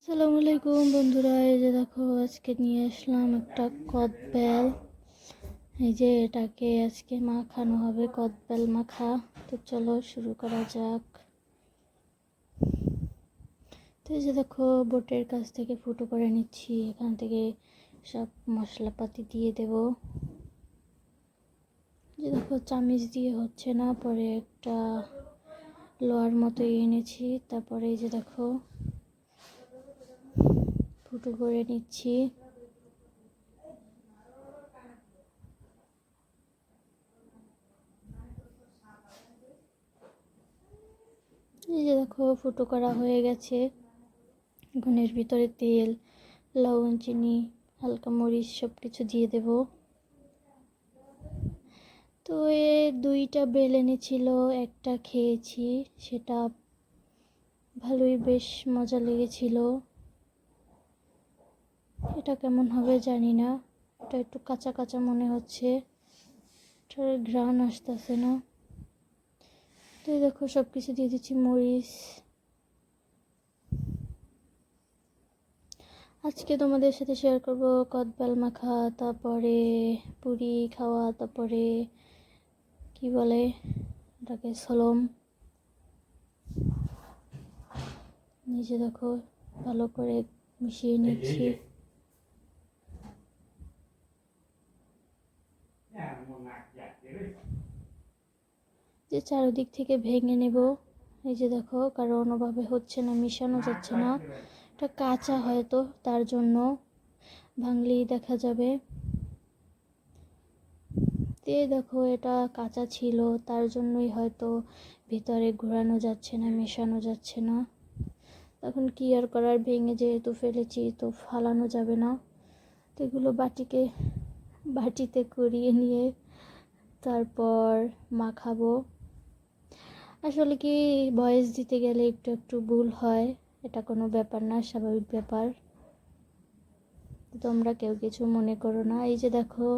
আসসালামু আলাইকুম বন্ধুরা, এই যে দেখো আজকে নিয়ে আসলাম একটা কদবেল। এই যে এটাকে আজকে মাখানো হবে, কদবেল মাখা। তো চলো শুরু করা যাক। তো এই যে দেখো বোটের কাছ থেকে ফুটো করে নিচ্ছি, এখান থেকে সব মশলাপাতি দিয়ে দেব। যে দেখো চামিচ দিয়ে হচ্ছে না, পরে একটা লোয়ার মতো এনেছি, তারপরে এই যে দেখো ফুটো করে নিচ্ছি। এই যে দেখো ফুটো করা হয়ে গেছে। এখন এর ভিতরে তেল, লবণ, চিনি, হালকা মরিচ সব কিছু দিয়ে দেব। তো এ দুইটা বেল এনেছিল, একটা খেয়েছি, সেটা ভালোই বেশ মজা লেগেছিল। এটা কেমন হবে জানি না, এটা একটু কাঁচা কাঁচা মনে হচ্ছে, এটার ঘ্রাণ আসতেছে না। তো দেখো সব কিছু দিয়ে দিচ্ছি, মরিচ। আজকে তোমাদের সাথে শেয়ার করব কদবেল মাখা, তারপরে পুরি খাওয়া, তারপরে কি বলে এটাকে, সলম। নিচে দেখো ভালো করে মিশিয়ে নিচ্ছি। যে চারিদিক থেকে ভেঙে নেব। এই যে দেখো, কারণ ওভাবে হচ্ছে না, মিশানো যাচ্ছে না, এটা কাঁচা হয়তো, তার জন্য ভাঙলেই দেখা যাবে। তে দেখো এটা কাঁচা ছিল, তার জন্যই হয়তো ভিতরে ঘোরানো যাচ্ছে না, মেশানো যাচ্ছে না। তখন কি আর করার, ভেঙে যেহেতু ফেলেছি তো ফালানো যাবে না। তো এগুলো বাটিতে করিয়ে নিয়ে তারপর মাখাবো। আসলে কি, ভয়েস দিতে গেলে একটু একটু ভুল হয়, এটা কোনো ব্যাপার না, স্বাভাবিক ব্যাপার। তোমরা কেউ কিছু মনে করো না। এই যে দেখো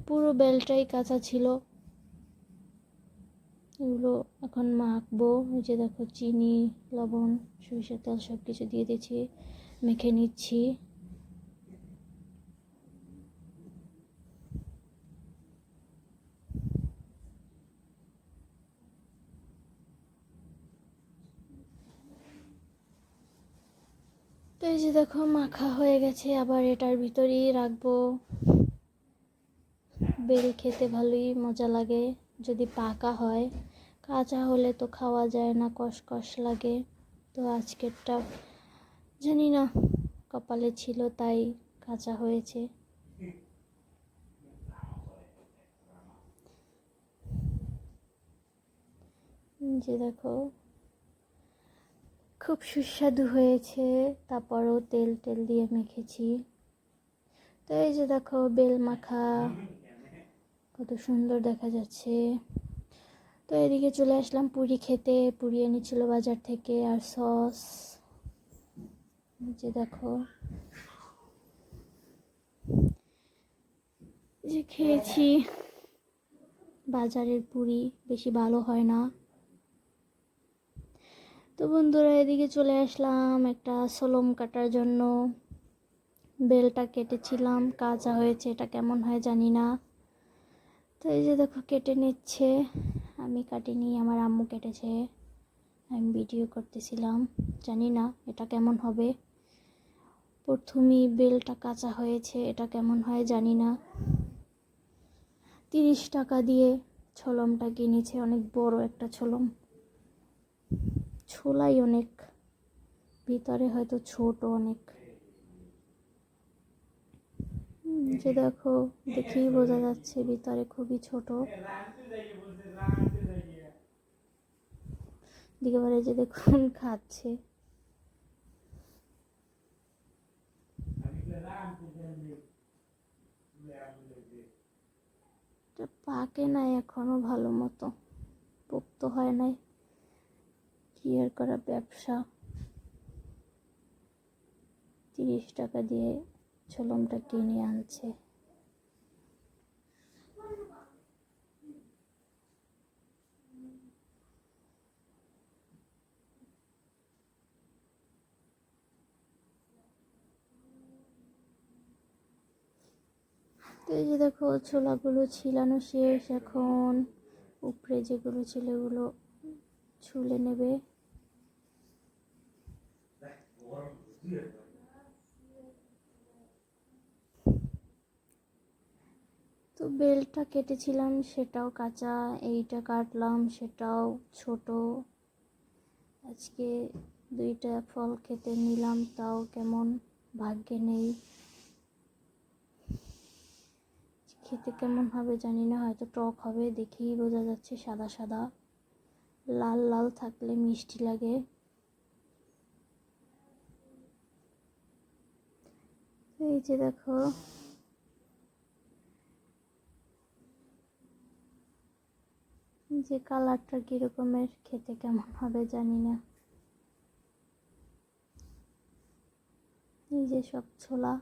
পুরো বেলটাই কাঁচা ছিল, এগুলো এখন মাখবো। এই যে দেখো চিনি, লবণ, সরিষার তেল সব কিছু দিয়ে দিচ্ছি, মেখে নিচ্ছি। তো এই যে দেখো মাখা হয়ে গেছে, আবার এটার ভিতরেই রাখবো। বেল খেতে ভালোই মজা লাগে যদি পাকা হয়, কাঁচা হলে তো খাওয়া যায় না, কষকষ লাগে। তো আজকেরটা জানি না, কপালে ছিল তাই কাঁচা হয়েছে। যে দেখো খুব সুস্বাদু হয়েছে, তারপরও তেল টেল দিয়ে মেখেছি। তো এই যে দেখো বেল মাখা কত সুন্দর দেখা যাচ্ছে। তো এদিকে চলে আসলাম পুরি খেতে, পুরি এনেছিল বাজার থেকে, আর সস। যে দেখো যে খেয়েছি, বাজারের পুরি বেশি ভালো হয় না। তো বন্ধুরা এদিকে চলে আসলাম একটা সলম কাটার জন্য। বেলটা কেটেছিলাম, কাঁচা হয়েছে, এটা কেমন হয় জানি না। তো এই যে দেখো কেটে নিচ্ছে, আমি কাটিনি, আমার আম্মু কেটেছে, আমি ভিডিও করতেছিলাম। জানি না এটা কেমন হবে, প্রথমেই বেলটা কাঁচা হয়েছে, এটা কেমন হয় জানি না। 30 টাকা দিয়ে ছলমটা কিনেছে, অনেক বড় একটা ছলম, ছোলাই অনেক, ভিতরে হয়তো ছোট অনেক। যে দেখো দেখেই বোঝা যাচ্ছে ভিতরে খুবই ছোট। দিকে বলে যে দেখুন খাচ্ছে, পাকে নাই এখনো ভালো মতো, পোক্ত হয় নাই, কি আর করা, ব্যবসা। 30 টাকা দিয়ে ছলমটা কিনে আনছে। তো এই যে দেখো ছোলাগুলো ছিলানো শেষ, এখন উপরে যেগুলো ছিল এগুলো ছুলে নেবে। তো বেলটা কেটেছিলাম সেটাও কাঁচা, এইটা কাটলাম সেটাও ছোট। আজকে দুইটা ফল খেতে নিলাম, তাও কেমন ভাগ্যে নেই। খেতে কেমন হবে জানি না, হয়তো টক হবে, দেখেই বোঝা যাচ্ছে সাদা সাদা। লাল লাল থাকলে মিষ্টি লাগে। এই যে দেখো যে কালারটা কিরকমের, খেতে কেমন হবে জানি না। এই যে সব ছোলা।